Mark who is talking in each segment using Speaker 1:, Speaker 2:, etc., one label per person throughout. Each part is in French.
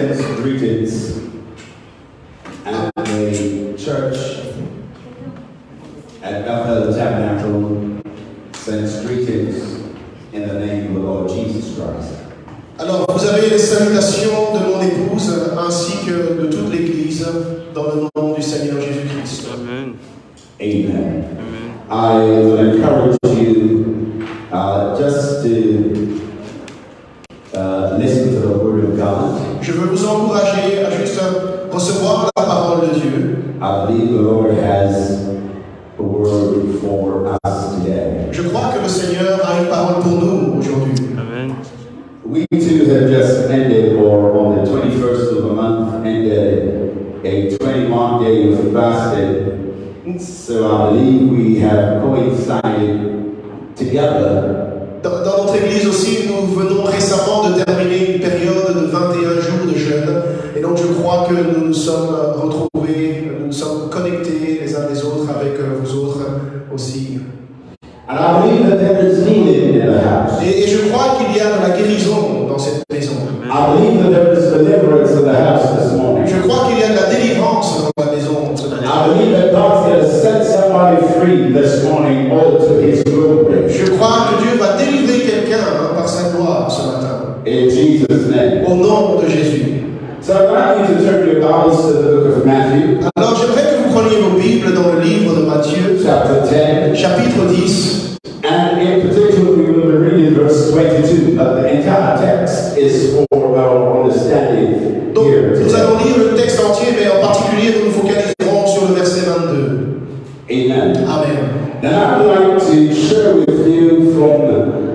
Speaker 1: sends greetings, and the church at Bethel Tabernacle sends greetings in the name of the Lord Jesus Christ.
Speaker 2: Alors, vous avez les salutations de mon épouse ainsi que de toute l'Église dans le nom du Seigneur Jésus-Christ.
Speaker 3: Amen.
Speaker 1: Amen. I will encourage you just to listen to the Word of God.
Speaker 2: Je veux vous encourager à juste recevoir la parole de Dieu.
Speaker 1: I believe the Lord has a word for us today.
Speaker 2: Je crois que le Seigneur a une parole pour nous aujourd'hui.
Speaker 3: Amen.
Speaker 1: We too have just ended, or on the 21st of the month, ended a 21 day of fasting. So I believe we have coincided together.
Speaker 2: Dans notre Église aussi, nous venons récemment de terminer une période de 21 jours de jeûne. Et donc je crois que nous nous sommes retrouvés, nous nous sommes connectés les uns les autres avec vous autres aussi.
Speaker 1: And I believe that there is healing in the house.
Speaker 2: Et je crois qu'il y a de la guérison dans cette maison.
Speaker 1: I believe that there is deliverance in the house this morning.
Speaker 2: Je crois qu'il y a de la délivrance dans la maison ce matin.
Speaker 1: I believe that God's going to set somebody free this morning all to His glory.
Speaker 2: Je crois que Dieu va délivrer quelqu'un par sa gloire ce matin.
Speaker 1: In Jesus' name.
Speaker 2: Au nom de Jésus.
Speaker 1: So I'd like you to turn your Bibles to the book of Matthew.
Speaker 2: Alors j'aimerais que vous preniez vos Bibles dans le livre de Matthieu,
Speaker 1: Chapter 10.
Speaker 2: chapitre 10.
Speaker 1: And in particular, we will be reading verse 22. But the entire text is for our understanding
Speaker 2: Donc,
Speaker 1: here
Speaker 2: nous
Speaker 1: today.
Speaker 2: allons lire le texte entier, mais en particulier, nous nous focaliserons sur le verset 22.
Speaker 1: Amen.
Speaker 2: Amen.
Speaker 1: Now I would like to share with you from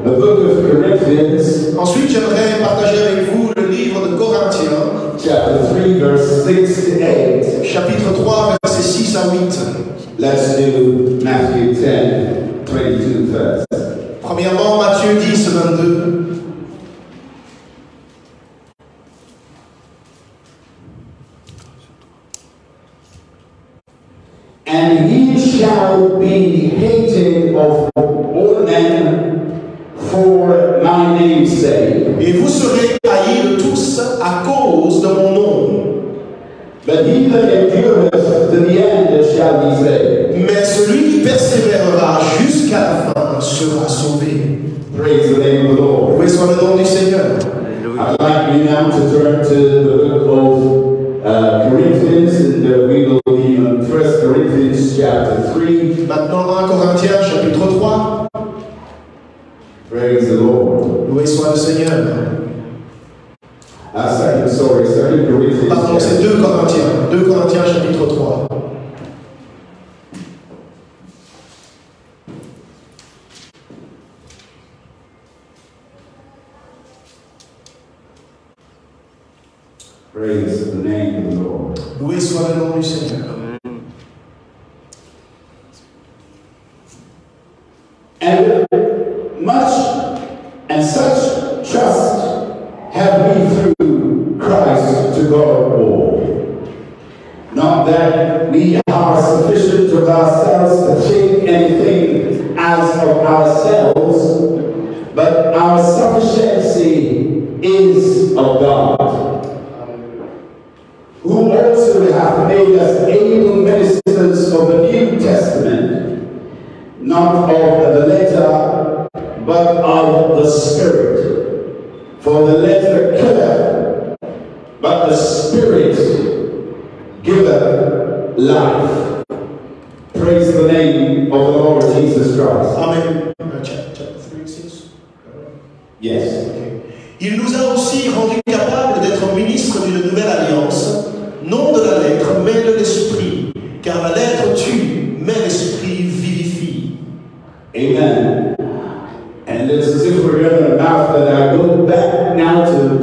Speaker 1: the book of Corinthians,
Speaker 2: Ensuite, j'aimerais partager avec vous le livre de Corinthiens,
Speaker 1: chapter 3, verse 6 to 8.
Speaker 2: chapitre 3, versets 6 à 8.
Speaker 1: Let's do Matthew 10, 22 first.
Speaker 2: Premièrement, Matthieu 10, 22.
Speaker 1: And ye shall be hated of all men for my name's sake.
Speaker 2: Et vous serez haïs de tous à cause de mon nom.
Speaker 1: But he that endureth to the end shall be saved.
Speaker 2: Mais celui qui persévérera jusqu'à la fin sera sauvé.
Speaker 1: Praise the name of the Lord.
Speaker 2: Loué soit le nom du Seigneur.
Speaker 1: I'd like you now to turn to the book of Corinthians, and we will be on 1 Corinthians chapter 3.
Speaker 2: Maintenant, 1 Corinthiens, chapitre 3.
Speaker 1: Praise the Lord.
Speaker 2: Loué soit le Seigneur.
Speaker 1: Sorry, 2 Corinthians.
Speaker 2: Pardon, c'est 2 Corinthiens. 2 Corinthiens, chapitre 3.
Speaker 1: Praise the name of the Lord.
Speaker 2: Loué soit le nom du Seigneur.
Speaker 1: And much and such trust have we through Christ to God all. Not that we are sufficient of ourselves to think anything as of ourselves, but our sufficiency is of God, who also hath made us able ministers of the New Testament, not of the letter, but of the Spirit. For the letter killeth, but the Spirit giveth life. Praise the name of the Lord Jesus Christ.
Speaker 2: Amen. Chapter 3, 6.
Speaker 1: Yes.
Speaker 2: Il nous a aussi rendus capables d'être ministres d'une nouvelle alliance, non de la lettre, mais de l'esprit. Car la lettre tue, mais l'esprit vivifie.
Speaker 1: Amen. And it's as if we're going to mouth that. I go back now to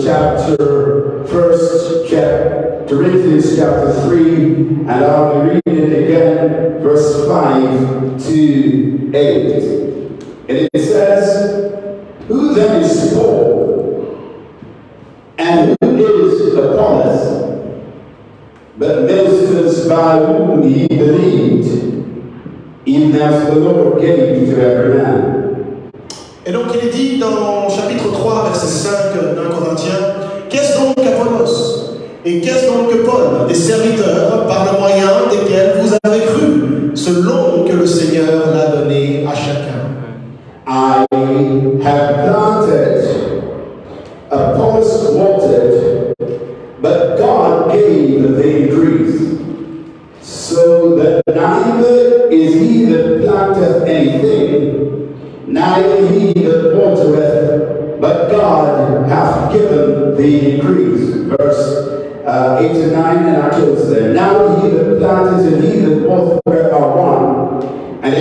Speaker 1: Corinthians chapter 3, and I'll be reading it again, verse 5 to 8. And it says, who then is Paul? And who is Apollos? But ministers by whom he believed, even as the Lord gave to every man.
Speaker 2: Et donc il est dit dans chapitre 3, verset 5 d'un Corinthien, qu'est-ce donc Apollos? Et qu'est-ce donc que Paul? Des serviteurs par le moyen desquels vous avez cru, selon que le Seigneur l'a donné à chacun.
Speaker 1: I have planted, Apollos watered, but God gave the increase. So that neither is he that planteth anything, neither he that watereth, but God hath given the increase. Verse 8 to 9, and I close there. Now he that planteth and he that watereth are one, and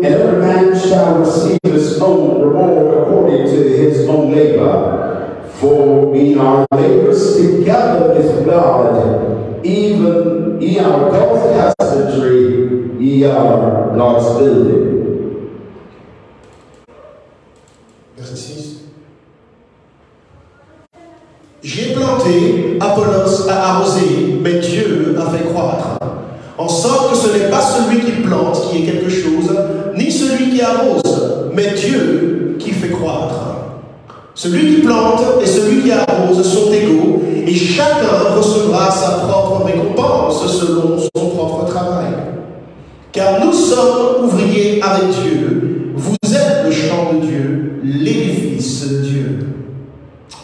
Speaker 1: every man shall receive his own reward according to his own labor. For we are laborers together with God, even ye are God's husbandry, ye are God's building.
Speaker 2: Verset 6. J'ai planté, Apollos a arrosé, mais Dieu a fait croître. En sorte que ce n'est pas celui qui plante qui est quelque chose, ni celui qui arrose, mais Dieu qui fait croître. Celui qui plante et celui qui arrose sont égaux, et chacun recevra sa propre récompense selon son propre travail. Car nous sommes ouvriers avec Dieu, vous êtes le champ de Dieu, l'édifice de Dieu.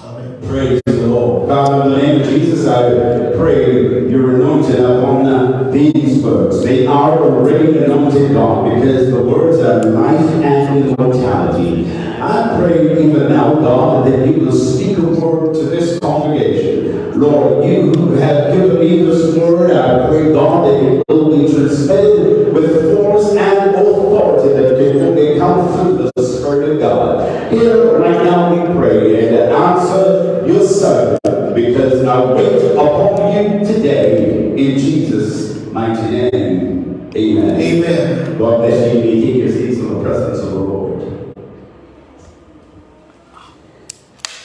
Speaker 2: Amen.
Speaker 1: Praise the Lord. Father, in the name of Jesus, I pray your anointing upon these words. They are already anointed, God, because the words are life and immortality. I pray even now, God, that you will speak a word to this congregation. Lord, you who have given me this word, I pray, God, that it will be transmitted with force and authority, that it will come through the Spirit of God. Here, right now, we pray and answer your servant, because I wait upon you today in Jesus' mighty name. Amen.
Speaker 2: Amen.
Speaker 1: God bless you. May take your seats in the presence of the Lord.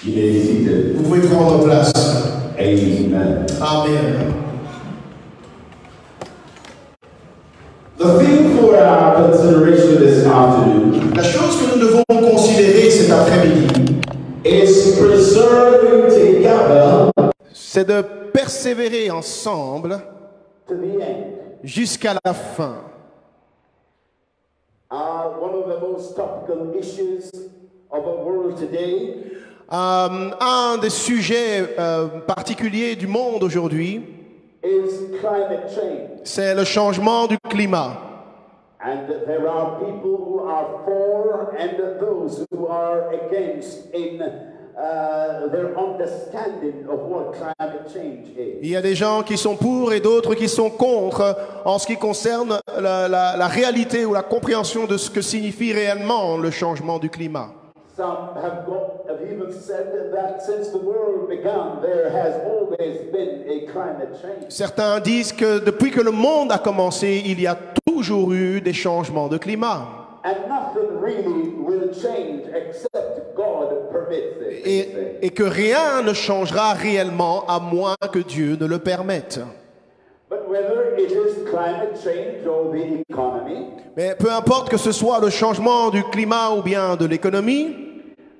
Speaker 1: You may be seated.
Speaker 2: Vous pouvez prendre place.
Speaker 1: Amen.
Speaker 2: Amen.
Speaker 1: The theme for our consideration this afternoon
Speaker 2: La chose que nous devons considérer cet après-midi,
Speaker 1: is preserving together
Speaker 2: c'est de persévérer ensemble
Speaker 1: to the end.
Speaker 2: jusqu'à la fin.
Speaker 1: One of the most topical issues of our world today
Speaker 2: Un des sujets particuliers du monde aujourd'hui,
Speaker 1: is climate change.
Speaker 2: c'est le changement du climat.
Speaker 1: And there are people who are for and those who are against in their understanding of what climate change is.
Speaker 2: Il y a des gens qui sont pour et d'autres qui sont contre en ce qui concerne la réalité ou la compréhension de ce que signifie réellement le changement du climat.
Speaker 1: Some have even said that since the world began, there has always been a climate change.
Speaker 2: Certains disent que depuis que le monde a commencé, il y a toujours eu des changements de climat.
Speaker 1: And nothing really will change except God permits it.
Speaker 2: Et que rien ne changera réellement à moins que Dieu ne le permette.
Speaker 1: But whether it is climate change or the economy,
Speaker 2: Mais peu importe que ce soit le changement du climat ou bien de l'économie,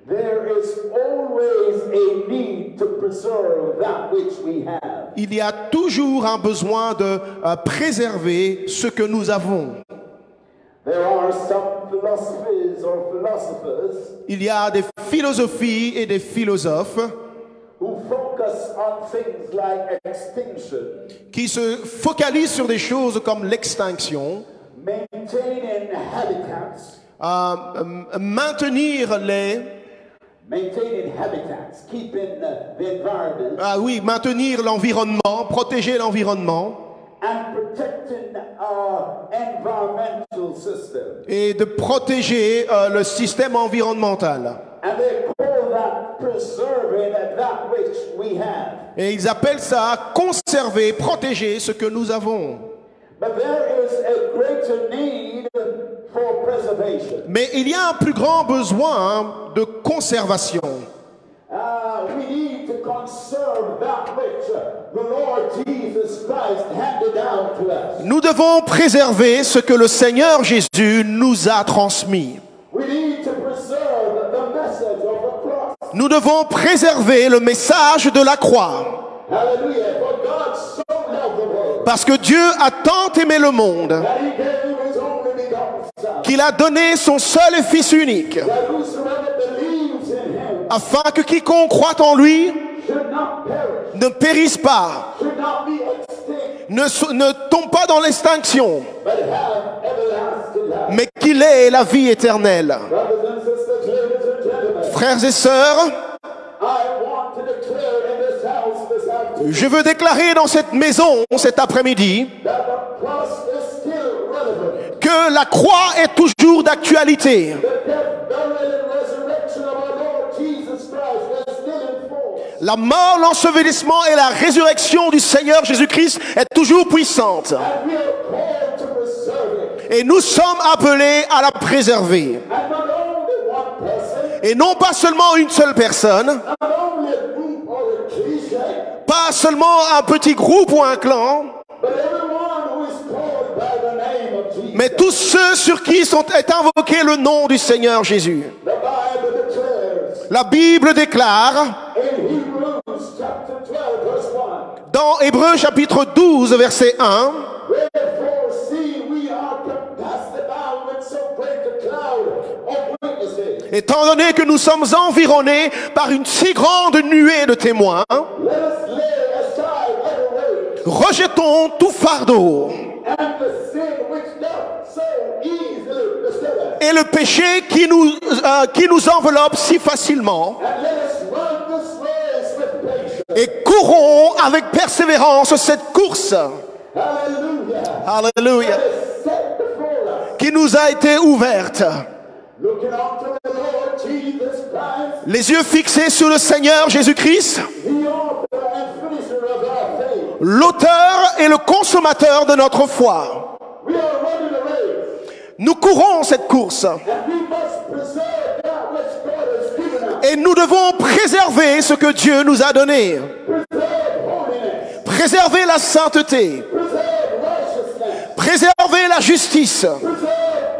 Speaker 1: there is always a need to preserve that which we have.
Speaker 2: il y a toujours un besoin de préserver ce que nous avons.
Speaker 1: There are some philosophies or philosophers
Speaker 2: Il y a des philosophies et des philosophes
Speaker 1: who focus on things like extinction,
Speaker 2: qui se focalisent sur des choses comme l'extinction,
Speaker 1: maintaining habitats,
Speaker 2: maintenir
Speaker 1: keeping the environment,
Speaker 2: maintenir l'environnement, protéger l'environnement
Speaker 1: and protecting our environmental system.
Speaker 2: et de protéger le système environnemental.
Speaker 1: And they call that preserving that which we have.
Speaker 2: Et ils appellent ça conserver, protéger ce que nous avons.
Speaker 1: But there is a greater need for preservation.
Speaker 2: Mais il y a un plus grand besoin de conservation.
Speaker 1: We need to conserve that which the Lord Jesus Christ handed down to us.
Speaker 2: Nous devons préserver ce que le Seigneur Jésus nous a transmis.
Speaker 1: We need to preserve the message of the cross.
Speaker 2: Nous devons préserver le message de la croix.
Speaker 1: Hallelujah. For God so loved the world
Speaker 2: Parce que Dieu a tant aimé le monde
Speaker 1: that he gave his only begotten Son,
Speaker 2: qu'il a donné son seul et Fils unique,
Speaker 1: that whosoever believes in him
Speaker 2: afin que quiconque croit en lui
Speaker 1: should not perish,
Speaker 2: ne périsse pas,
Speaker 1: should not be extinct,
Speaker 2: ne tombe pas dans l'extinction,
Speaker 1: but have everlasting life.
Speaker 2: mais qu'il ait la vie éternelle.
Speaker 1: Brothers and sisters, ladies and gentlemen,
Speaker 2: Frères et sœurs,
Speaker 1: I want to declare in this house this afternoon
Speaker 2: je veux déclarer dans cette maison cet après-midi
Speaker 1: that the cross is still relevant.
Speaker 2: que la croix est toujours d'actualité.
Speaker 1: The death, burial, and resurrection of our Lord Jesus Christ is still in force.
Speaker 2: La mort, l'ensevelissement et la résurrection du Seigneur Jésus-Christ est toujours puissante.
Speaker 1: And we are called to preserve it.
Speaker 2: Et nous sommes appelés à la préserver.
Speaker 1: And not only one person,
Speaker 2: Et non pas seulement une seule personne,
Speaker 1: not only a group or a cliché,
Speaker 2: pas seulement un petit groupe ou un clan,
Speaker 1: but everyone who is called by the name of Jesus.
Speaker 2: mais tous ceux sur qui est invoqué le nom du Seigneur Jésus.
Speaker 1: The Bible declares
Speaker 2: La Bible déclare
Speaker 1: in Hebrews chapter 12 verse 1,
Speaker 2: dans Hébreux chapitre 12 verset 1,
Speaker 1: wherefore seeing we are compassed about with so great a cloud of witnesses,
Speaker 2: étant donné que nous sommes environnés par une si grande nuée de témoins,
Speaker 1: let us lay aside every weight
Speaker 2: rejetons tout fardeau
Speaker 1: and the sin which doth so easily beset us,
Speaker 2: et le péché qui nous enveloppe si facilement,
Speaker 1: and let us run this race with patience.
Speaker 2: et courons avec persévérance cette course,
Speaker 1: Hallelujah.
Speaker 2: alléluia,
Speaker 1: That is set before us.
Speaker 2: qui nous a été ouverte.
Speaker 1: Looking unto the Lord Jesus Christ,
Speaker 2: Les yeux fixés sur le Seigneur Jésus-Christ,
Speaker 1: the author and finisher of our faith.
Speaker 2: l'auteur et le consommateur de notre foi.
Speaker 1: We are running a race,
Speaker 2: Nous courons cette course
Speaker 1: and we must preserve that which God has given us.
Speaker 2: et nous devons préserver ce que Dieu nous a donné.
Speaker 1: Preserve holiness,
Speaker 2: Préserver la sainteté,
Speaker 1: preserve righteousness,
Speaker 2: préserver la justice,
Speaker 1: preserve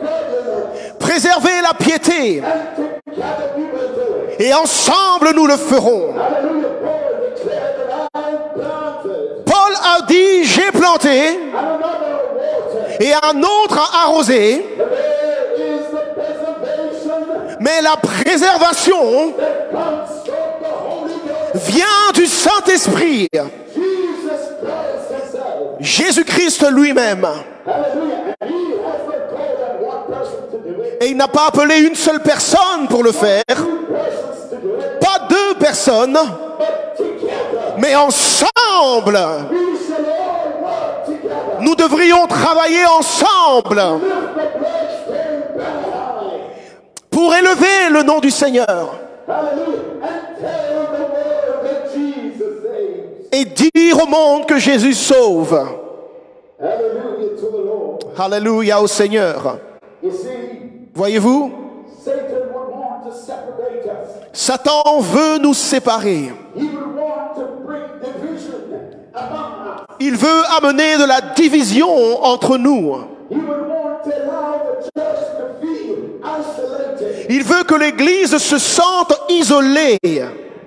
Speaker 1: godliness,
Speaker 2: préserver la piété.
Speaker 1: and together we will do it.
Speaker 2: Et ensemble nous le ferons.
Speaker 1: Hallelujah. Paul declared that I am planted,
Speaker 2: Paul a dit, j'ai planté
Speaker 1: and another water.
Speaker 2: et un autre a arrosé,
Speaker 1: But there is the preservation
Speaker 2: mais la préservation
Speaker 1: that comes from the Holy Ghost.
Speaker 2: vient du Saint-Esprit,
Speaker 1: Jesus Christ himself.
Speaker 2: Jésus-Christ lui-même.
Speaker 1: Hallelujah. And he has not called on one person to do it,
Speaker 2: Et il n'a pas appelé une seule personne pour le faire,
Speaker 1: two persons to do it,
Speaker 2: pas deux personnes,
Speaker 1: but together.
Speaker 2: mais ensemble.
Speaker 1: We shall all work together.
Speaker 2: Nous devrions travailler ensemble
Speaker 1: Lift the bloodstained banner high.
Speaker 2: pour élever le nom du Seigneur
Speaker 1: Hallelujah. And tell the world that Jesus saves.
Speaker 2: et dire au monde que Jésus sauve.
Speaker 1: Hallelujah to the Lord.
Speaker 2: Alléluia au Seigneur.
Speaker 1: You see,
Speaker 2: Voyez-vous,
Speaker 1: Satan would want to separate us.
Speaker 2: Satan veut nous séparer.
Speaker 1: He would want to bring division among us.
Speaker 2: Il veut amener de la division entre nous.
Speaker 1: He would want to allow the church to feel isolated.
Speaker 2: Il veut que l'Église se sente isolée,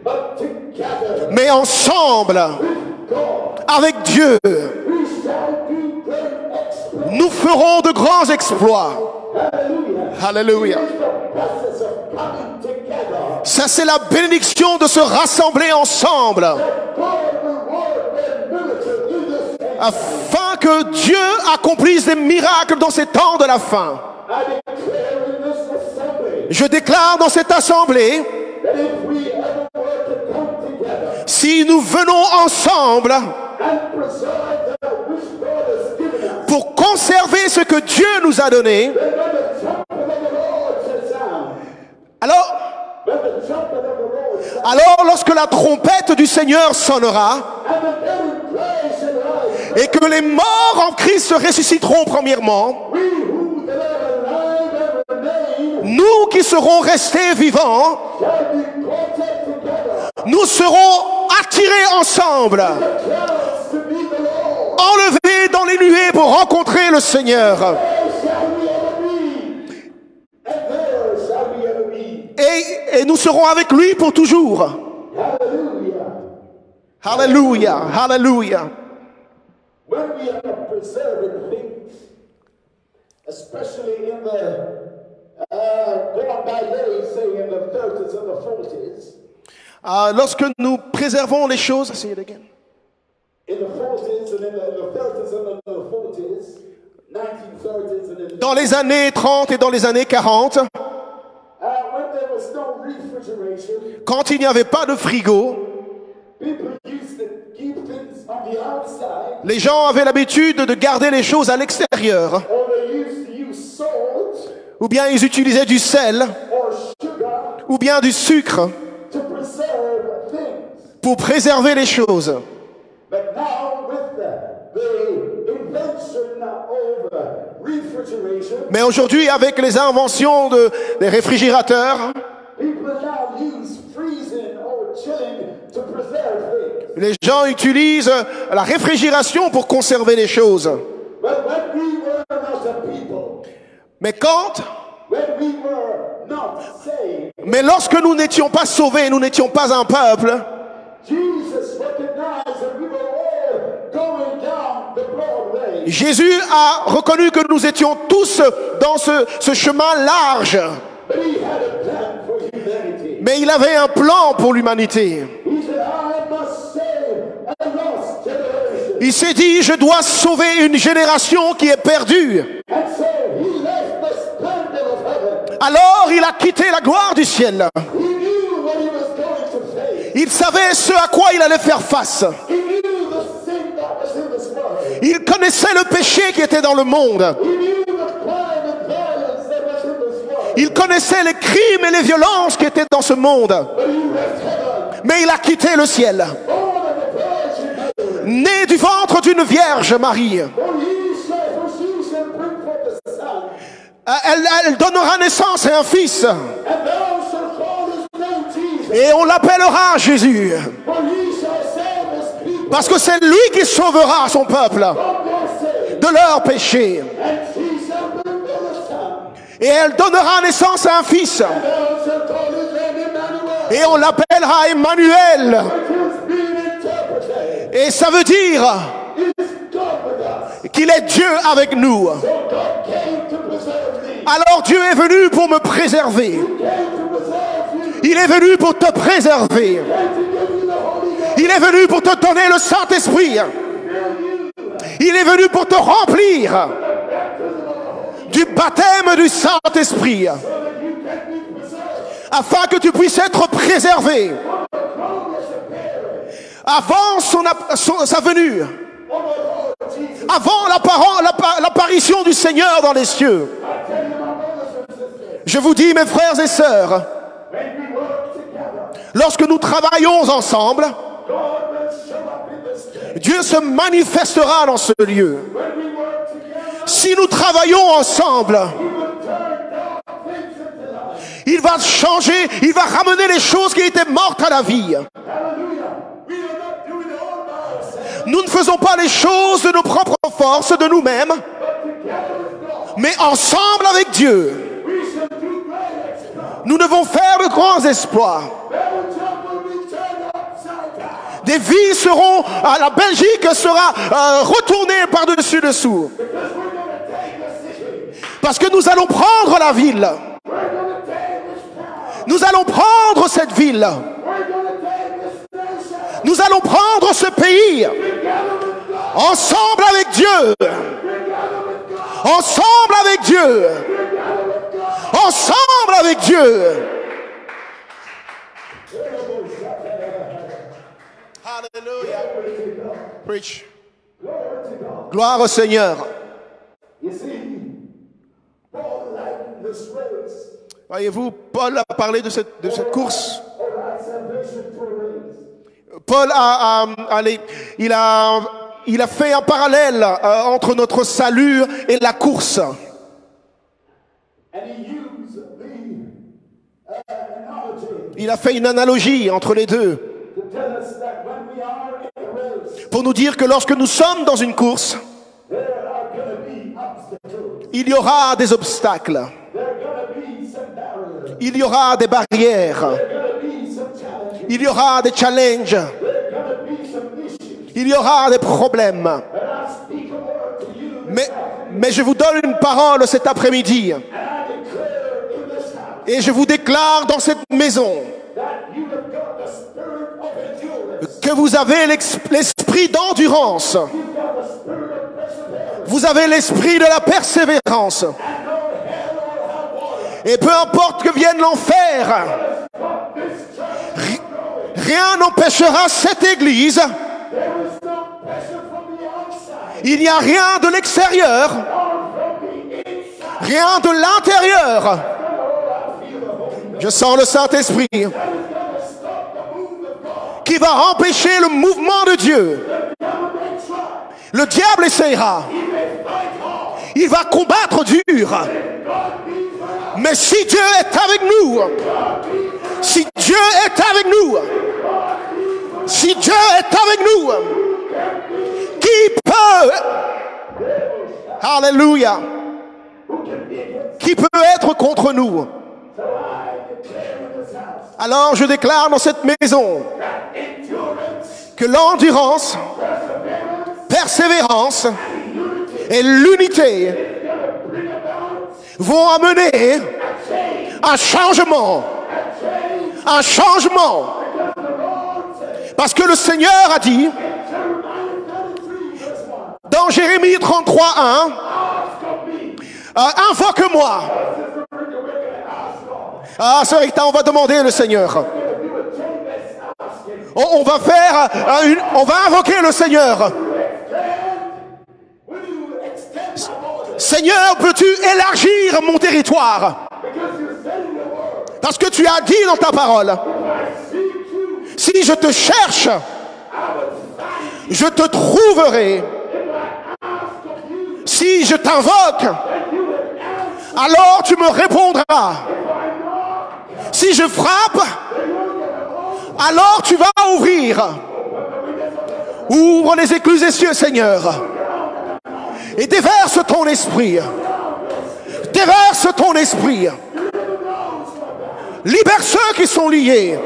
Speaker 1: But together
Speaker 2: mais ensemble,
Speaker 1: with God,
Speaker 2: avec Dieu,
Speaker 1: we shall do great exploits.
Speaker 2: nous ferons de grands exploits.
Speaker 1: Hallelujah.
Speaker 2: Alléluia.
Speaker 1: It's the process of coming together.
Speaker 2: Ça, c'est la bénédiction de se rassembler ensemble,
Speaker 1: God will work their miracle in this day.
Speaker 2: afin que Dieu accomplisse des miracles dans ces temps de la fin.
Speaker 1: I declare in this assembly
Speaker 2: Je déclare dans cette assemblée,
Speaker 1: that if we ever were to come together
Speaker 2: si nous venons ensemble
Speaker 1: and preserve that which God has given us,
Speaker 2: pour conserver ce que Dieu nous a donné,
Speaker 1: then when the trumpet of the Lord shall sound,
Speaker 2: alors,
Speaker 1: when the trumpet of the Lord shall
Speaker 2: alors lorsque la trompette du Seigneur sonnera
Speaker 1: and the very praise shall rise,
Speaker 2: et que les morts en Christ se ressusciteront premièrement,
Speaker 1: we who that are alive and remain
Speaker 2: nous qui serons restés vivants,
Speaker 1: shall be caught together,
Speaker 2: nous serons attirés ensemble,
Speaker 1: the clouds to meet the Lord.
Speaker 2: enlevés dans les nuées pour rencontrer le Seigneur.
Speaker 1: There shall we ever be, and there shall we ever be.
Speaker 2: Et nous serons avec lui pour toujours.
Speaker 1: Hallelujah.
Speaker 2: Hallelujah. Hallelujah.
Speaker 1: When we are preserving things, especially in the going by days, say in the 30s and the 40s.
Speaker 2: Lorsque nous préservons les choses, say it again.
Speaker 1: In the 40s and in the 30s and the 40s, 1930s and in the
Speaker 2: Dans les années 30 et dans les années 40,
Speaker 1: when there was no refrigeration,
Speaker 2: quand il n'y avait pas de frigo,
Speaker 1: people used to keep things on the outside,
Speaker 2: les gens avaient l'habitude de garder les choses à l'extérieur.
Speaker 1: or they used to use salt
Speaker 2: Ou bien ils utilisaient du sel,
Speaker 1: or sugar
Speaker 2: ou bien du sucre
Speaker 1: to preserve things.
Speaker 2: pour préserver les choses.
Speaker 1: But now with the invention of refrigeration,
Speaker 2: Mais aujourd'hui, avec les inventions des réfrigérateurs,
Speaker 1: people now use freezing or chilling to preserve things.
Speaker 2: les gens utilisent la réfrigération pour conserver les choses.
Speaker 1: But when we were not a people,
Speaker 2: Mais
Speaker 1: mais
Speaker 2: lorsque nous n'étions pas sauvés, nous n'étions pas un peuple, Jésus a reconnu que nous étions tous dans ce chemin large. Mais il avait un plan pour l'humanité. Il s'est dit, je dois sauver une génération qui est perdue. Alors il a quitté la gloire du ciel. Il savait ce à quoi il allait faire face. Il connaissait le péché qui était dans le monde. Il connaissait les crimes et les violences qui étaient dans ce monde. Mais il a quitté le ciel. Né du ventre d'une vierge Marie. Elle donnera naissance à un fils. Et on l'appellera Jésus. Parce que c'est lui qui sauvera son peuple de leurs péchés. Et elle donnera naissance à un fils. Et on l'appellera Emmanuel. Et ça veut dire qu'il est Dieu avec nous. Alors Dieu est venu pour me préserver. Il est venu pour te préserver. Il est venu pour te donner le Saint-Esprit. Il est venu pour te remplir du baptême du Saint-Esprit, afin que tu puisses être préservé avant sa venue, avant l'apparition du Seigneur dans les cieux. Je vous dis, mes frères et sœurs, lorsque nous travaillons ensemble, Dieu se manifestera dans ce lieu. Si nous travaillons ensemble, il va changer, il va ramener les choses qui étaient mortes à la vie. Nous ne faisons pas les choses de nos propres forces, de nous-mêmes, mais ensemble avec Dieu, nous devons faire de grands exploits. Des vies seront, la Belgique sera retournée par-dessus dessous. Parce que nous allons prendre la ville. Nous allons prendre cette ville. Nous allons prendre ce pays. Ensemble avec Dieu. Ensemble avec Dieu. Ensemble avec Dieu. Hallelujah. Preach. Gloire au Seigneur. Voyez-vous, Paul a parlé de cette course. Paul il a fait un parallèle entre notre salut et la course. Il a fait une analogie entre les deux pour nous dire que lorsque nous sommes dans une course, il y aura des obstacles. Il y aura des barrières. Il y aura des challenges. Il y aura des problèmes. Mais je vous donne une parole cet après-midi. Et je vous déclare dans cette maison que vous avez l'esprit d'endurance. Vous avez l'esprit de la persévérance. Et peu importe que vienne l'enfer, rien n'empêchera cette église. Il n'y a rien de l'extérieur, rien de l'intérieur. Je sens le Saint-Esprit qui va empêcher le mouvement de Dieu. Le diable essaiera. Il va combattre dur. Mais si Dieu est avec nous, si Dieu est avec nous, si Dieu est avec nous, qui peut, alléluia, qui peut être contre nous? Alors je déclare dans cette maison que l'endurance, persévérance et l'unité vont amener un changement. Un changement. Parce que le Seigneur a dit dans Jérémie 33:1, invoque-moi. Ah, c'est vrai, on va demander le Seigneur. On va faire, on va invoquer le Seigneur. Seigneur, peux-tu élargir mon territoire? Parce que tu as dit dans ta parole, si je te cherche, je te trouverai. Si je t'invoque, alors tu me répondras. Si je frappe, alors tu vas ouvrir. Ouvre les écluses des cieux, Seigneur, et déverse ton esprit. Déverse ton esprit. Libère ceux qui sont liés.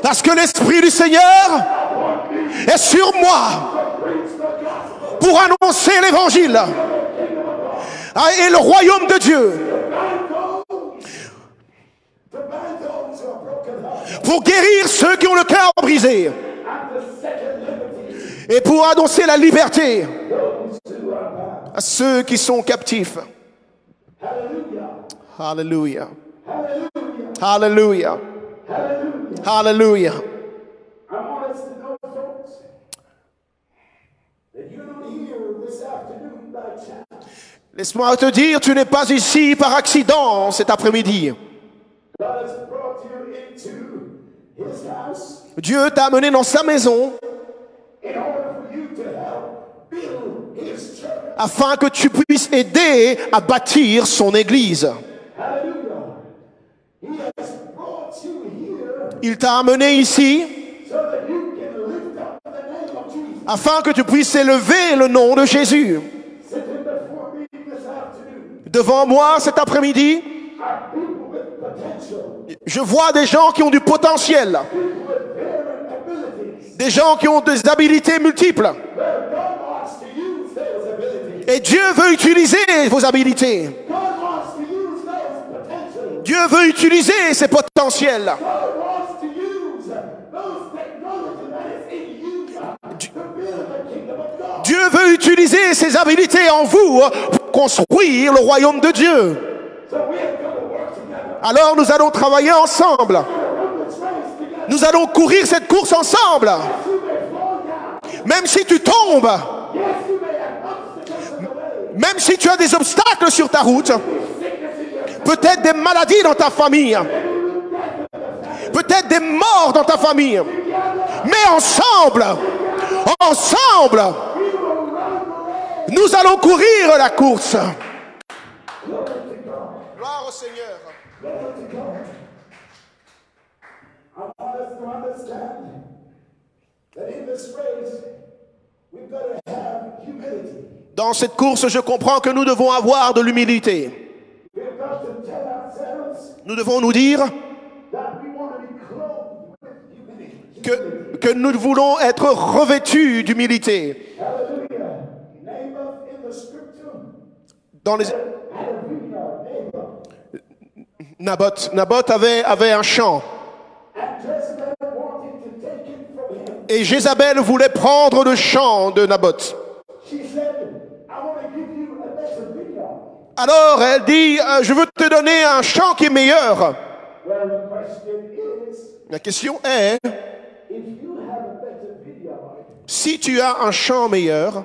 Speaker 2: Parce que l'Esprit du Seigneur est sur moi pour annoncer l'Évangile et le royaume de Dieu. Pour guérir ceux qui ont le cœur brisé. Et pour annoncer la liberté à ceux qui sont captifs. Alléluia. Alléluia. Alléluia. Laisse-moi te dire, tu n'es pas ici par accident cet après-midi. Dieu t'a amené dans sa maison afin que tu puisses aider à bâtir son église. Il t'a amené ici afin que tu puisses élever le nom de Jésus. Devant moi cet après-midi, je vois des gens qui ont du potentiel, des gens qui ont des habilités multiples. Et Dieu veut utiliser vos habilités. Dieu veut utiliser ses potentiels. Dieu veut utiliser ses habilités en vous pour construire le royaume de Dieu. Alors nous allons travailler ensemble. Nous allons courir cette course ensemble. Même si tu tombes, même si tu as des obstacles sur ta route, peut-être des maladies dans ta famille, peut-être des morts dans ta famille, mais ensemble, nous allons courir la course. Gloire au Seigneur. Dans cette course, je comprends que nous devons avoir de l'humilité. Nous devons nous dire que nous voulons être revêtus d'humilité. Dans les... Naboth avait un champ. Et Jézabel voulait prendre le champ de Naboth. Alors elle dit, je veux te donner un champ qui est meilleur. La question est, si tu as un champ meilleur,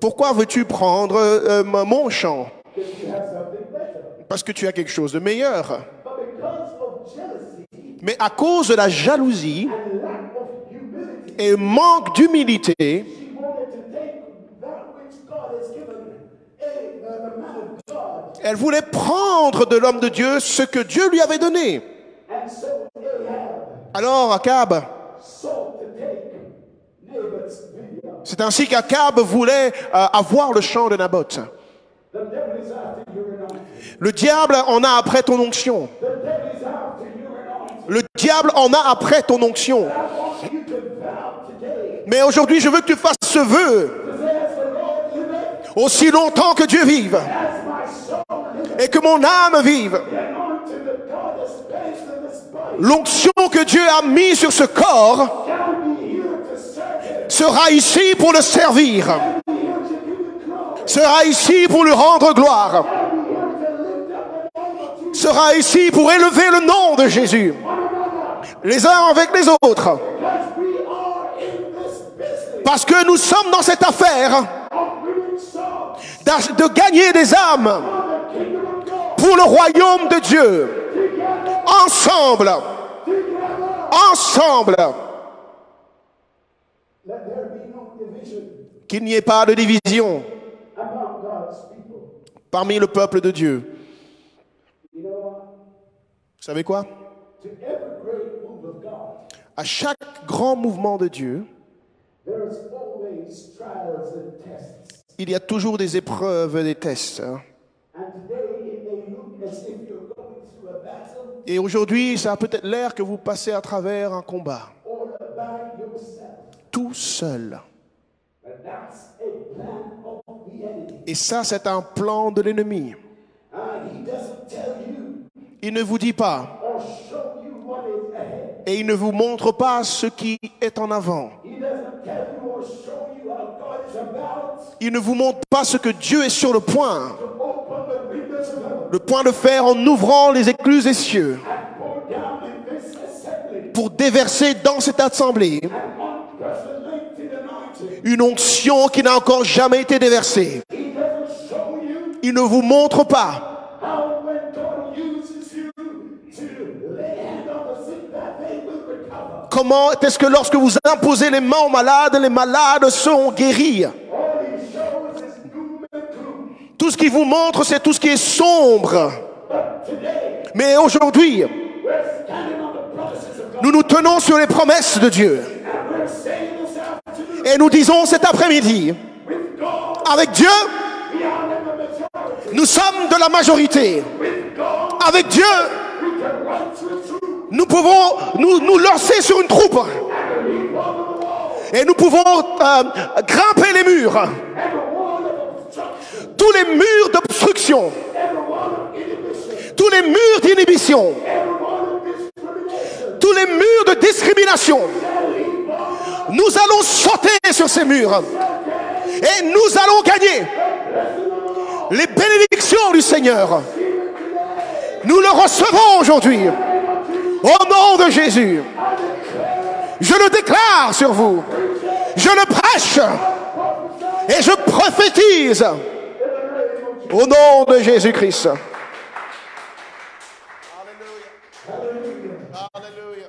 Speaker 2: pourquoi veux-tu prendre mon champ? Parce que tu as quelque chose de meilleur. Mais à cause de la jalousie et manque d'humilité, elle voulait prendre de l'homme de Dieu ce que Dieu lui avait donné. Alors Akab, c'est ainsi qu'Akab voulait avoir le champ de Naboth. Le diable en a après ton onction. Le diable en a après ton onction. Mais aujourd'hui, je veux que tu fasses ce vœu. Aussi longtemps que Dieu vive et que mon âme vive, l'onction que Dieu a mise sur ce corps sera ici pour le servir, sera ici pour lui rendre gloire, sera ici pour élever le nom de Jésus, les uns avec les autres, parce que nous sommes dans cette affaire de gagner des âmes pour le royaume de Dieu. Ensemble, ensemble, qu'il n'y ait pas de division parmi le peuple de Dieu. Vous savez quoi? À chaque grand mouvement de Dieu, il y a toujours des épreuves et des tests. Et aujourd'hui, ça a peut-être l'air que vous passez à travers un combat. Tout seul. Et ça, c'est un plan de l'ennemi. Il ne vous dit pas. Et il ne vous montre pas ce qui est en avant. Il ne vous montre pas ce que Dieu est sur le point de faire en ouvrant les écluses des cieux pour déverser dans cette assemblée une onction qui n'a encore jamais été déversée. Il ne vous montre pas comment est-ce que lorsque vous imposez les mains aux malades, les malades sont guéris. Tout ce qui vous montre, c'est tout ce qui est sombre. Mais aujourd'hui, nous nous tenons sur les promesses de Dieu. Et nous disons cet après-midi, avec Dieu, nous sommes de la majorité. Avec Dieu, nous pouvons nous lancer sur une troupe. Et nous pouvons grimper les murs. Tous les murs d'obstruction, tous les murs d'inhibition, tous les murs de discrimination. Nous allons sauter sur ces murs et nous allons gagner les bénédictions du Seigneur. Nous le recevons aujourd'hui au nom de Jésus. Je le déclare sur vous, je le prêche et je prophétise au nom de Jésus-Christ. Alléluia. Alléluia.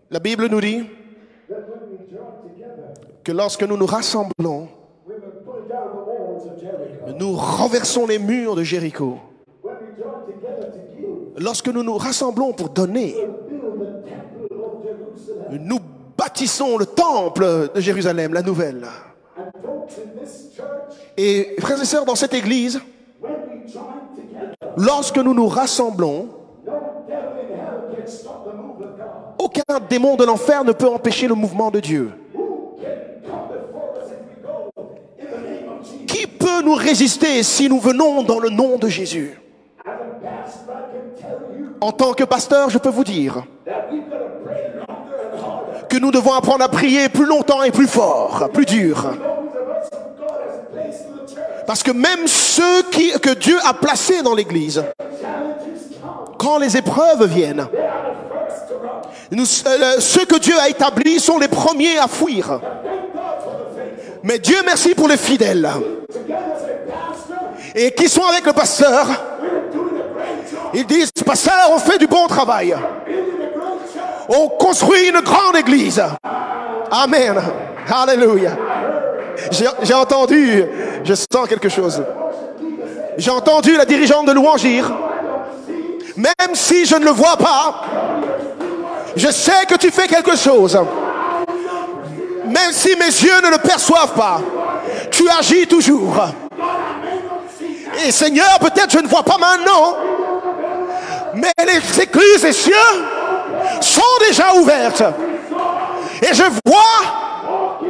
Speaker 2: La Bible nous dit que lorsque nous nous rassemblons, nous renversons les murs de Jéricho. Lorsque nous nous rassemblons pour donner, nous bâtissons le temple de Jérusalem, la nouvelle. Et frères et sœurs, dans cette église, lorsque nous nous rassemblons, aucun démon de l'enfer ne peut empêcher le mouvement de Dieu. Qui peut nous résister si nous venons dans le nom de Jésus? En tant que pasteur, je peux vous dire que nous devons apprendre à prier plus longtemps et plus fort, plus dur. Parce que même ceux que Dieu a placés dans l'église, quand les épreuves viennent, ceux que Dieu a établis sont les premiers à fuir. Mais Dieu merci pour les fidèles. Et qui sont avec le pasteur, ils disent, pasteur, on fait du bon travail. On construit une grande église. Amen. Alléluia. J'ai entendu, je sens quelque chose. J'ai entendu la dirigeante de louange dire, même si je ne le vois pas, je sais que tu fais quelque chose. Même si mes yeux ne le perçoivent pas, tu agis toujours. Et Seigneur, peut-être je ne vois pas maintenant, mais les écluses des cieux sont déjà ouvertes. Et je vois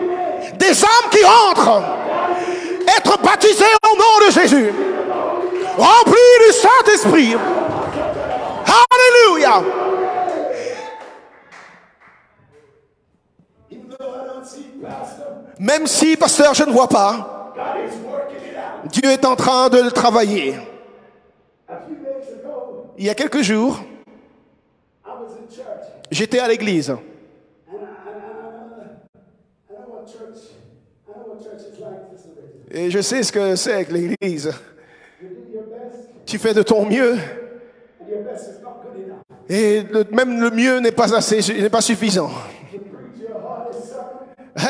Speaker 2: des âmes qui entrent, être baptisées au nom de Jésus, remplies du Saint-Esprit. Alléluia. Même si, pasteur, je ne vois pas, Dieu est en train de le travailler. Il y a quelques jours, j'étais à l'église. Et je sais ce que c'est que l'église. Tu fais de ton mieux. Et même le mieux n'est pas assez, n'est pas suffisant.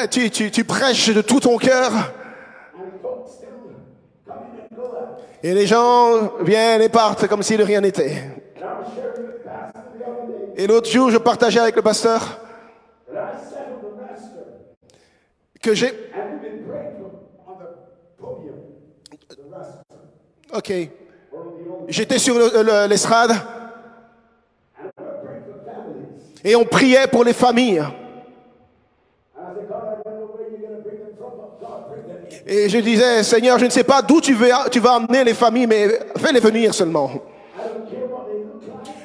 Speaker 2: Tu prêches de tout ton cœur. Et les gens viennent et partent comme si de rien n'était. Et l'autre jour, je partageais avec le pasteur que j'ai... Ok. J'étais sur l'estrade et on priait pour les familles. Et je disais, Seigneur, je ne sais pas d'où tu vas amener les familles, mais fais-les venir seulement.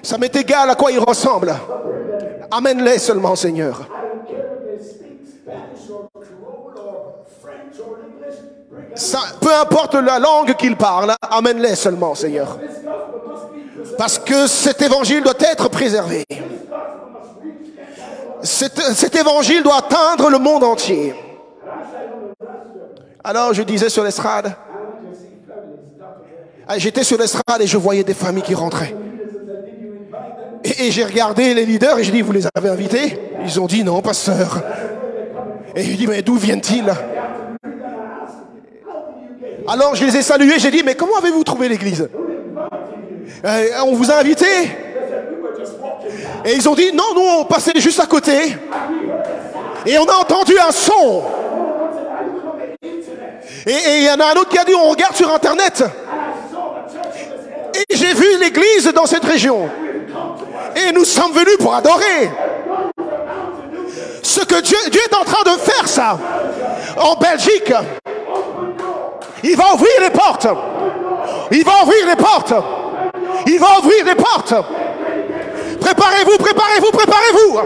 Speaker 2: Ça m'est égal à quoi ils ressemblent. Amène-les seulement, Seigneur. Ça, peu importe la langue qu'ils parlent, amène-les seulement, Seigneur. Parce que cet évangile doit être préservé. Cet évangile doit atteindre le monde entier. Alors je disais sur l'estrade, j'étais sur l'estrade et je voyais des familles qui rentraient. Et j'ai regardé les leaders et j'ai dit, vous les avez invités? Ils ont dit, non, pasteur. Et je dis, mais d'où viennent-ils? Alors je les ai salués, j'ai dit, mais comment avez-vous trouvé l'église? On vous a invités? Et ils ont dit, non, nous on passait juste à côté. Et on a entendu un son. Et il y en a un autre qui a dit, on regarde sur Internet. Et j'ai vu l'église dans cette région. Et nous sommes venus pour adorer. Ce que Dieu est en train de faire, ça, en Belgique. Il va ouvrir les portes. Il va ouvrir les portes. Il va ouvrir les portes. Préparez-vous, préparez-vous, préparez-vous.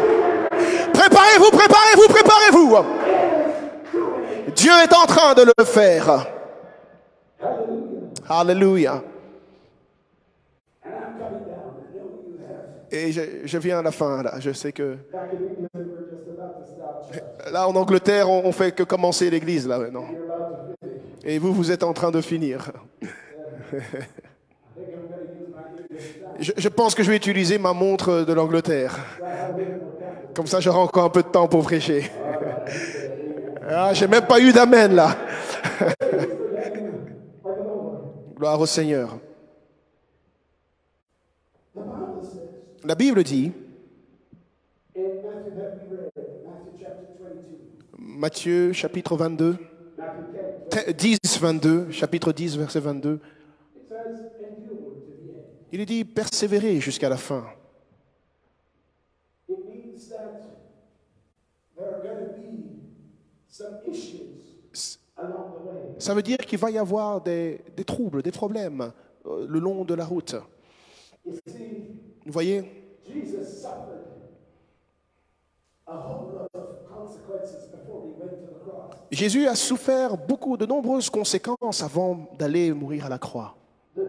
Speaker 2: Préparez-vous, préparez-vous, préparez-vous. Dieu est en train de le faire. Alléluia. Et je viens à la fin, là. Je sais que... Là, en Angleterre, on fait que commencer l'église, là, maintenant. Et vous êtes en train de finir. Je pense que je vais utiliser ma montre de l'Angleterre. Comme ça, j'aurai encore un peu de temps pour prêcher. Ah, j'ai même pas eu d'amen, là. Gloire au Seigneur. La Bible dit, Matthieu chapitre 22, 10, 22, chapitre 10, verset 22.
Speaker 1: It says, endure to the end.
Speaker 2: Il dit persévérer jusqu'à la fin.
Speaker 1: It means that there are going to be some issues along the way.
Speaker 2: Ça veut dire qu'il va y avoir des troubles, des problèmes le long de la route.
Speaker 1: You see,
Speaker 2: Vous voyez,
Speaker 1: Jesus suffered a whole lot of consequences before he went to the cross.
Speaker 2: Jésus a souffert de nombreuses conséquences avant d'aller mourir à la croix.
Speaker 1: The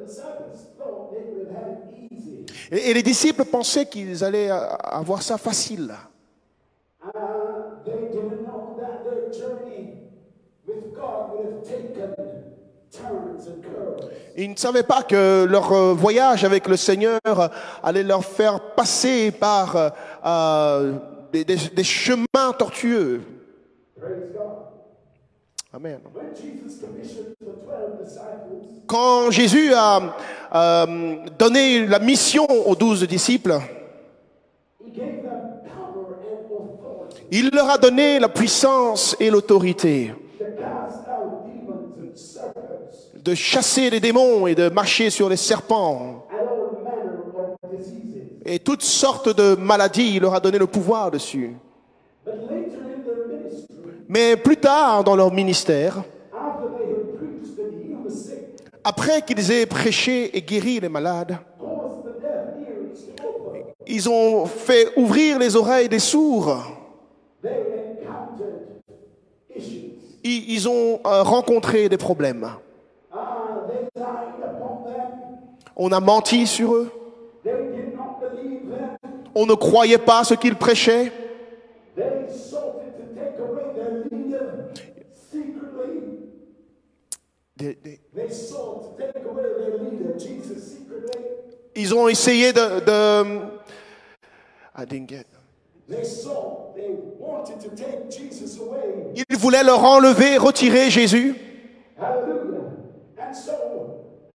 Speaker 1: disciples thought they would have had it easy.
Speaker 2: Et les disciples pensaient qu'ils allaient avoir ça facile.
Speaker 1: They didn't know that their journey with God would have taken turns and curves.
Speaker 2: Ils ne savaient pas que leur voyage avec le Seigneur allait leur faire passer par des chemins tortueux.
Speaker 1: Praise God.
Speaker 2: Amen.
Speaker 1: When Jesus commissioned the 12 disciples,
Speaker 2: Quand Jésus a donné la mission aux 12 disciples,
Speaker 1: he gave them power and authority
Speaker 2: il leur a donné la puissance et l'autorité
Speaker 1: to cast out demons and serpents
Speaker 2: de chasser les démons et de marcher sur les serpents.
Speaker 1: and all manner of diseases.
Speaker 2: Et toutes sortes de maladies, il leur a donné le pouvoir dessus.
Speaker 1: But later in their ministry,
Speaker 2: Mais plus tard dans leur ministère,
Speaker 1: after they had preached and healed the sick,
Speaker 2: après qu'ils aient prêché et guéri les malades,
Speaker 1: caused the deaf ears to open,
Speaker 2: ils ont fait ouvrir les oreilles des sourds.
Speaker 1: they encountered issues.
Speaker 2: Ils ont rencontré des problèmes.
Speaker 1: They lied upon them.
Speaker 2: On a menti sur eux.
Speaker 1: They did not believe them.
Speaker 2: On ne croyait pas ce qu'ils prêchaient.
Speaker 1: They sought to take away their leader secretly. They sought to take away their leader, Jesus, secretly.
Speaker 2: Ils ont essayé I didn't get.
Speaker 1: They wanted to take Jesus away.
Speaker 2: Ils voulaient leur enlever, retirer Jésus.
Speaker 1: Hallelujah. And so,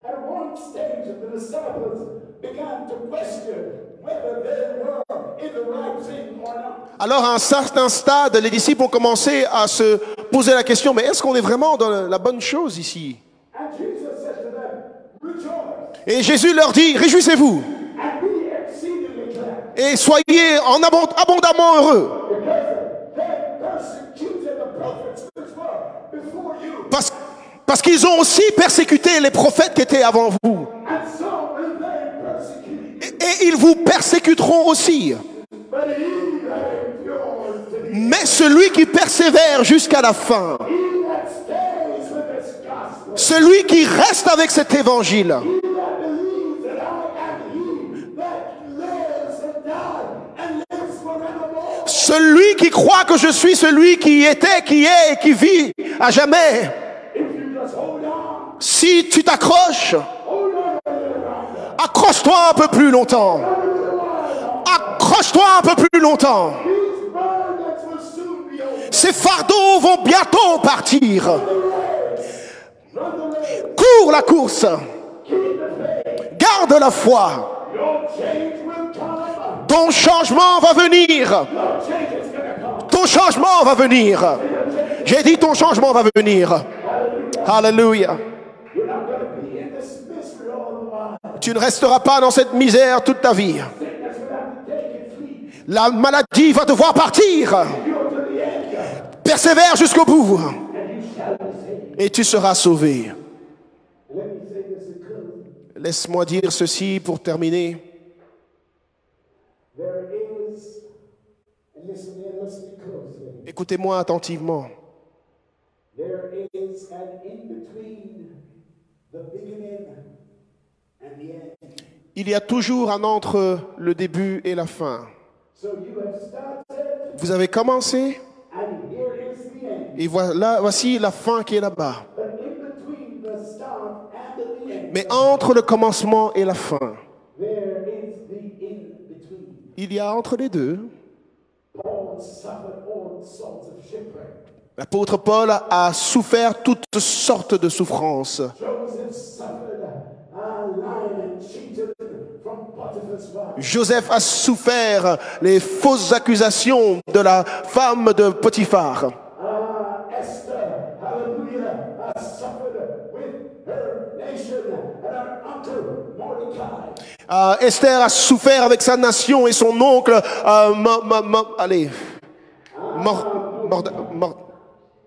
Speaker 1: at one stage, the disciples began to question whether they were in the right thing or not.
Speaker 2: Alors à un certain stade, les disciples ont commencé à se poser la question, mais est-ce qu'on est vraiment dans la bonne chose ici?
Speaker 1: And Jesus said to them, rejoice
Speaker 2: Et Jésus leur dit, réjouissez-vous
Speaker 1: and be exceedingly glad,
Speaker 2: et soyez abondamment heureux.
Speaker 1: because they persecuted the prophets which were before you.
Speaker 2: Parce qu'ils ont aussi persécuté les prophètes qui étaient avant vous.
Speaker 1: And so will they persecute you.
Speaker 2: Et ils vous persécuteront aussi.
Speaker 1: But he that endures to the
Speaker 2: Mais celui qui persévère jusqu'à la fin,
Speaker 1: he that stays with this gospel,
Speaker 2: celui qui reste avec cet évangile,
Speaker 1: he that believes that I am he that lives and died and lives forevermore.
Speaker 2: celui qui croit que je suis celui qui était, qui est et qui vit à jamais.
Speaker 1: If you just hold on,
Speaker 2: Si tu t'accroches,
Speaker 1: hold on a little longer.
Speaker 2: accroche-toi un peu plus longtemps. Accroche-toi un peu plus longtemps.
Speaker 1: These burdens will soon be over.
Speaker 2: Ces fardeaux vont bientôt partir.
Speaker 1: Run the race.
Speaker 2: Cours la course.
Speaker 1: Keep the faith.
Speaker 2: Garde la foi.
Speaker 1: Your change will come.
Speaker 2: Ton changement va venir.
Speaker 1: Your change is going to come.
Speaker 2: Ton changement va venir. J'ai dit ton changement va venir. Alléluia.
Speaker 1: You're not going to be in this misery all the while.
Speaker 2: Tu ne resteras pas dans cette misère toute ta vie.
Speaker 1: Sickness will have to take its leave.
Speaker 2: La maladie va devoir partir.
Speaker 1: You're to the end.
Speaker 2: Persévère jusqu'au bout.
Speaker 1: And you shall be saved.
Speaker 2: Et tu seras sauvé.
Speaker 1: Let me say this in closing.
Speaker 2: Laisse-moi dire ceci pour terminer.
Speaker 1: There is, and listen closely,
Speaker 2: Écoutez-moi attentivement.
Speaker 1: there is an in-between the beginning and the end.
Speaker 2: Il y a toujours un entre le début et la fin.
Speaker 1: So you have started,
Speaker 2: Vous avez commencé
Speaker 1: and here is the end.
Speaker 2: et voici la fin qui est là-bas.
Speaker 1: But in between the start and the end,
Speaker 2: Mais entre le commencement et la fin,
Speaker 1: there is the in-between.
Speaker 2: il y a entre les deux.
Speaker 1: Paul suffered all sorts of shipwreck.
Speaker 2: L'apôtre Paul a souffert toutes sortes de souffrances.
Speaker 1: Joseph suffered lying and cheated from Potiphar's wife.
Speaker 2: Joseph a souffert les fausses accusations de la femme de Potiphar.
Speaker 1: Esther, hallelujah,
Speaker 2: Esther a souffert avec sa nation et son oncle.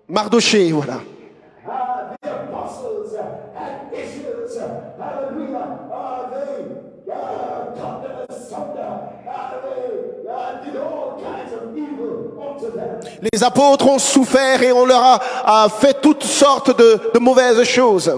Speaker 2: Mardoché, voilà.
Speaker 1: The apostles had issues. Hallelujah. They cut them asunder. They did all kinds of evil unto them.
Speaker 2: Les apôtres ont souffert et on leur a fait toutes sortes de mauvaises choses.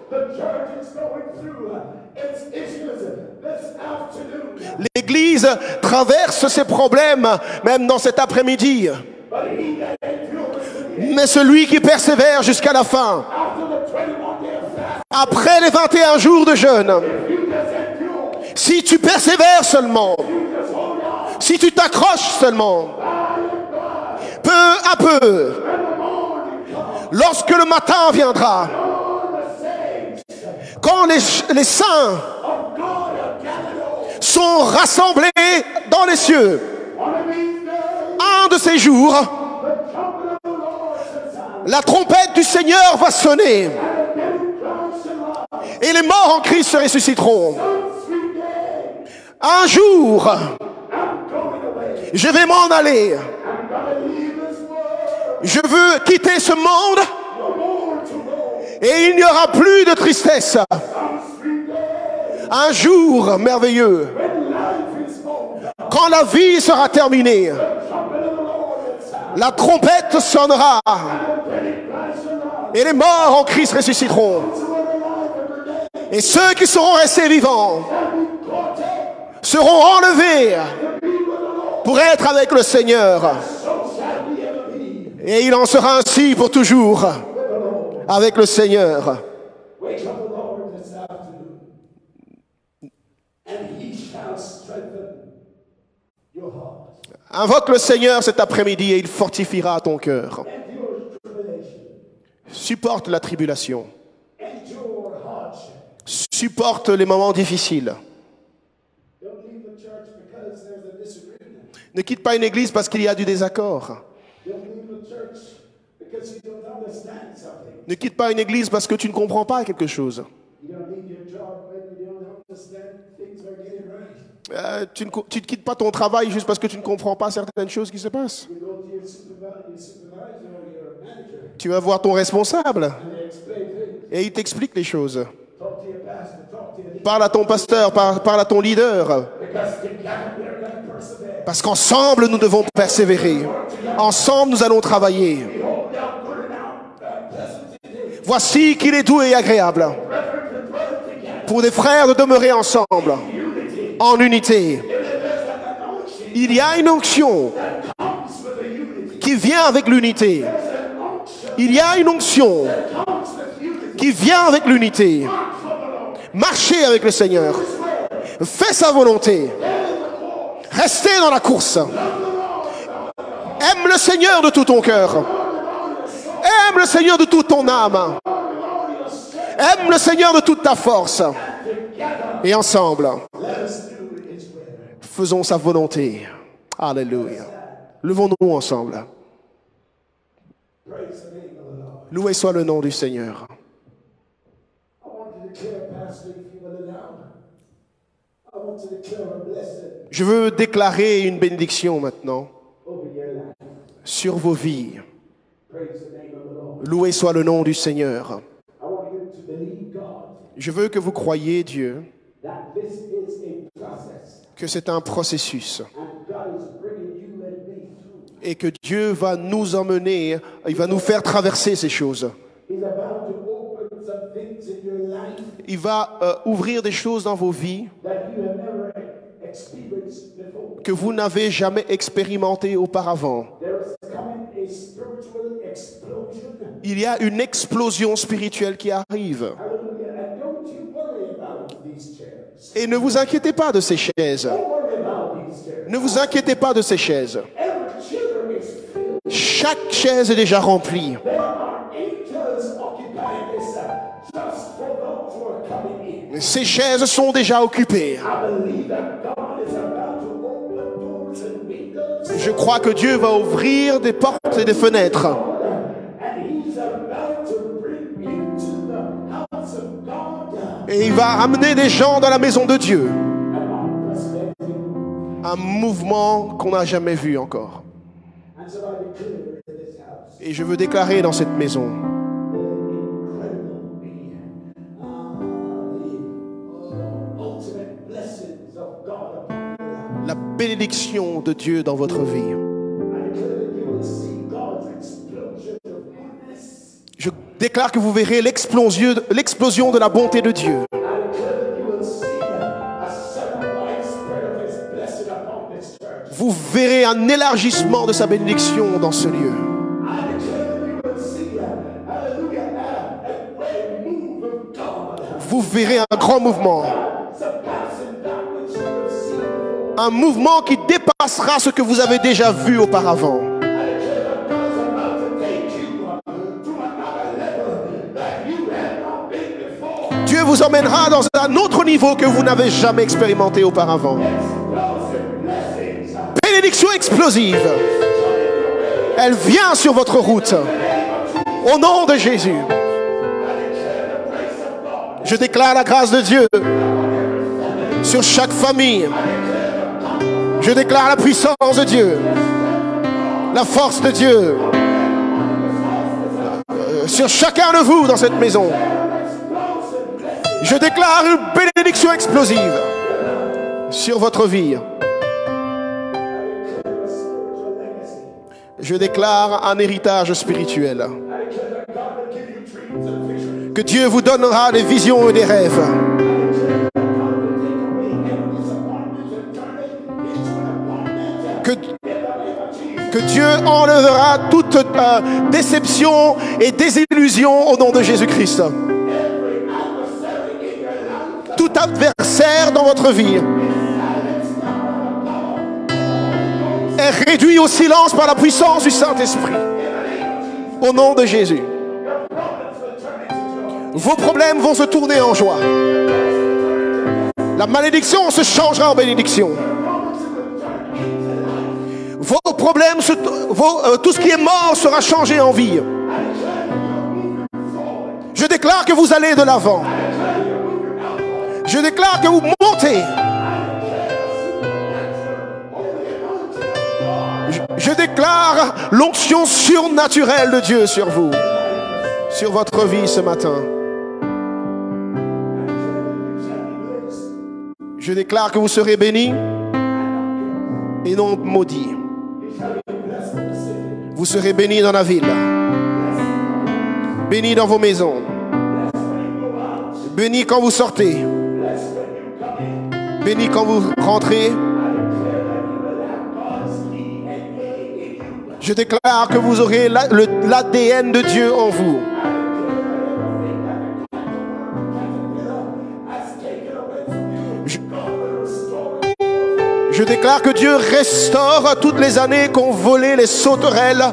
Speaker 1: The church is going through its issues this afternoon.
Speaker 2: L'Église traverse ces problèmes, même dans cet après-midi.
Speaker 1: But he that endures to the end,
Speaker 2: Mais celui qui persévère jusqu'à la fin,
Speaker 1: after the 21 day of fast,
Speaker 2: après les 21 jours de jeûne,
Speaker 1: you just endure,
Speaker 2: si tu persévères seulement,
Speaker 1: you just hold on.
Speaker 2: si tu t'accroches seulement, peu à peu, lorsque le matin viendra, quand les saints sont rassemblés dans les cieux, un de ces jours, la trompette du Seigneur va sonner et les morts en Christ se ressusciteront. Un jour, je vais m'en aller. Je veux quitter ce monde et il n'y aura plus de tristesse. Un jour merveilleux, quand la vie sera terminée, la trompette sonnera et les morts en Christ ressusciteront. Et ceux qui seront restés vivants seront enlevés pour être avec le Seigneur. Et il en sera ainsi pour toujours avec le Seigneur.
Speaker 1: Wake up the Lord this afternoon, and he shall strengthen your heart.
Speaker 2: Invoque le Seigneur cet après-midi et il fortifiera ton cœur.
Speaker 1: Endure tribulation,
Speaker 2: Supporte la tribulation.
Speaker 1: endure hardship.
Speaker 2: Supporte les moments difficiles.
Speaker 1: Don't leave the church because there's a disagreement.
Speaker 2: Ne quitte pas une église parce qu'il y a du désaccord.
Speaker 1: Don't leave the church because you don't understand something.
Speaker 2: Ne quitte pas une église parce que tu ne comprends pas quelque chose.
Speaker 1: You don't leave your job when you don't understand things are getting right.
Speaker 2: Tu ne quittes pas ton travail juste parce que tu ne comprends pas certaines choses qui se passent.
Speaker 1: You go to your supervisor or your manager
Speaker 2: Tu vas voir ton responsable
Speaker 1: and they explain things.
Speaker 2: et il t'explique les choses.
Speaker 1: Talk to your pastor, talk to your leader.
Speaker 2: Parle à ton pasteur, parle à ton leader.
Speaker 1: Because together we're going to persevere.
Speaker 2: Parce qu'ensemble, nous devons persévérer. Ensemble, nous allons travailler.
Speaker 1: Hold down good and out, pleasant today.
Speaker 2: Voici qu'il est doux et agréable pour des frères de demeurer ensemble, en unité. Il y a une onction qui vient avec l'unité. Il y a une onction qui vient avec l'unité. Marchez avec le Seigneur. Fais sa volonté. Restez dans la course. Aime le Seigneur de tout ton cœur. Aime le Seigneur de toute ton âme. Aime le Seigneur de toute ta force. Et ensemble, faisons sa volonté. Alléluia. Levons-nous ensemble.
Speaker 1: Praise the name of the Lord.
Speaker 2: Loué soit le nom du Seigneur.
Speaker 1: I want to declare, Pastor, if you will allow. I want to declare a blessing
Speaker 2: Je veux déclarer une bénédiction maintenant
Speaker 1: over your life.
Speaker 2: sur vos vies.
Speaker 1: Praise the name of the Lord.
Speaker 2: Loué soit le nom du Seigneur.
Speaker 1: I want you to believe God
Speaker 2: Je veux que vous croyiez Dieu,
Speaker 1: that this is a process,
Speaker 2: que c'est un processus
Speaker 1: and God is bringing you and me through.
Speaker 2: et que Dieu va nous emmener, il va nous faire traverser ces choses.
Speaker 1: He's about to open some things in your life
Speaker 2: Il va ouvrir des choses dans vos vies
Speaker 1: that you have never experienced before.
Speaker 2: que vous n'avez jamais expérimentées auparavant.
Speaker 1: There is coming a spiritual explosion.
Speaker 2: Il y a une explosion spirituelle qui arrive.
Speaker 1: Hallelujah. And don't you worry about these chairs.
Speaker 2: Et ne vous inquiétez pas de ces chaises.
Speaker 1: Don't worry about these chairs.
Speaker 2: Ne vous inquiétez pas de ces chaises.
Speaker 1: Every chair is filled.
Speaker 2: Chaque chaise est déjà remplie.
Speaker 1: There are angels occupying this just for those who are coming in.
Speaker 2: Ces chaises sont déjà occupées.
Speaker 1: I believe that God is about to open doors and windows,
Speaker 2: Je crois que Dieu va ouvrir des portes et des fenêtres.
Speaker 1: and He's about to bring into the house of God.
Speaker 2: Et il va amener des gens dans la maison de Dieu.
Speaker 1: And
Speaker 2: Un mouvement qu'on n'a jamais vu encore. Et je veux déclarer dans cette maison la bénédiction de Dieu dans votre vie. Je déclare que vous verrez l'explosion de la bonté de Dieu. Vous verrez un élargissement de sa bénédiction dans ce lieu. Vous verrez un grand mouvement. Un mouvement qui dépassera ce que vous avez déjà vu auparavant. Dieu vous emmènera dans un autre niveau que vous n'avez jamais expérimenté auparavant. Bénédiction explosive. Elle vient sur votre route. Au nom de Jésus. Je déclare la grâce de Dieu sur chaque famille. Je déclare la puissance de Dieu, la force de Dieu sur chacun de vous dans cette maison. Je déclare une bénédiction explosive sur votre vie. Je déclare un héritage spirituel. Que Dieu vous donnera des visions et des rêves. Que Dieu enlèvera toute déception et désillusion au nom de Jésus-Christ. Tout adversaire dans votre vie est réduit au silence par la puissance du Saint-Esprit. Au nom de Jésus. Vos problèmes vont se tourner en joie. La malédiction se changera en bénédiction. Vos problèmes, tout ce qui est mort sera changé en vie. Je déclare que vous allez de l'avant. Je déclare que vous montez. Je déclare l'onction surnaturelle de Dieu sur vous, sur votre vie ce matin. Je déclare que vous serez bénis et non maudits. Vous serez bénis dans la ville, bénis dans vos maisons, bénis quand vous sortez, bénis quand vous rentrez. Je déclare que vous aurez l'ADN de Dieu en vous. Je déclare que Dieu restaure toutes les années qu'ont volé les sauterelles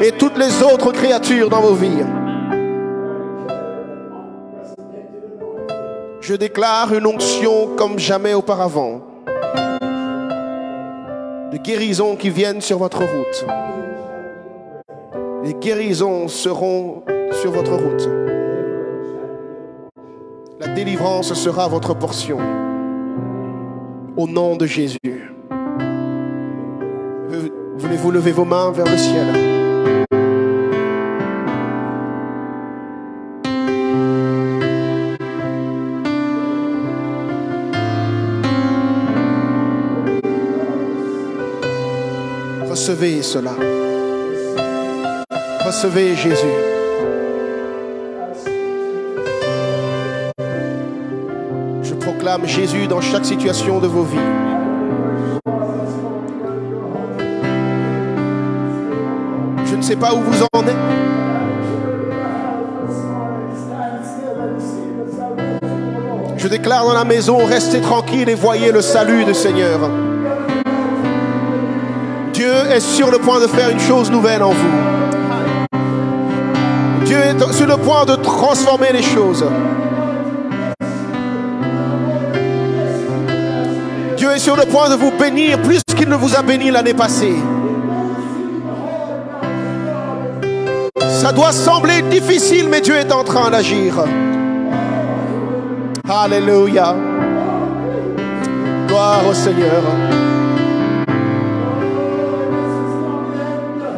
Speaker 2: et toutes les autres créatures dans vos vies. Je déclare une onction comme jamais auparavant. Des guérisons qui viennent sur votre route. Les guérisons seront sur votre route. La délivrance sera votre portion. Au nom de Jésus. Voulez-vous lever vos mains vers le ciel? Recevez cela. Recevez Jésus. Je proclame Jésus dans chaque situation de vos vies. Je ne sais pas où vous en êtes. Je déclare dans la maison, restez tranquille et voyez le salut du Seigneur. Dieu est sur le point de faire une chose nouvelle en vous. Dieu est sur le point de transformer les choses. Dieu est sur le point de vous bénir plus qu'il ne vous a béni l'année passée. Ça doit sembler difficile, mais Dieu est en train d'agir. Alléluia. Gloire au Seigneur.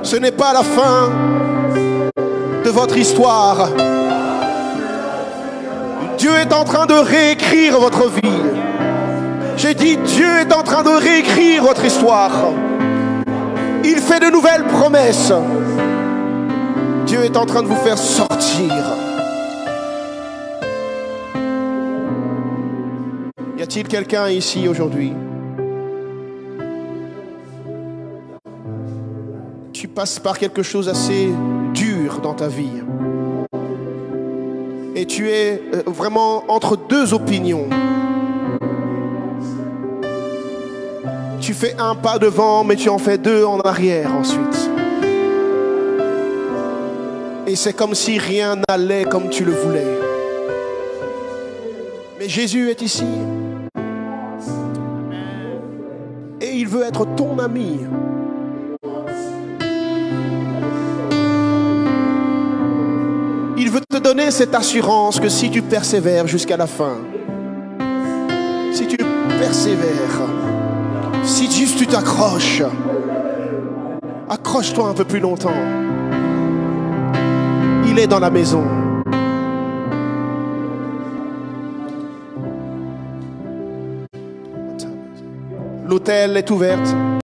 Speaker 2: Ce n'est pas la fin de votre histoire. Dieu est en train de réécrire votre vie. J'ai dit, Dieu est en train de réécrire votre histoire. Il fait de nouvelles promesses. Dieu est en train de vous faire sortir. Y a-t-il quelqu'un ici aujourd'hui? Tu passes par quelque chose assez dur dans ta vie. Et tu es vraiment entre deux opinions. Tu fais un pas devant, mais tu en fais deux en arrière ensuite. Et c'est comme si rien n'allait comme tu le voulais. Mais Jésus est ici. Et il veut être ton ami. Il veut te donner cette assurance que si tu persévères jusqu'à la fin, si tu persévères, si juste tu t'accroches, accroche-toi un peu plus longtemps. Il est dans la maison. L'autel est ouverte.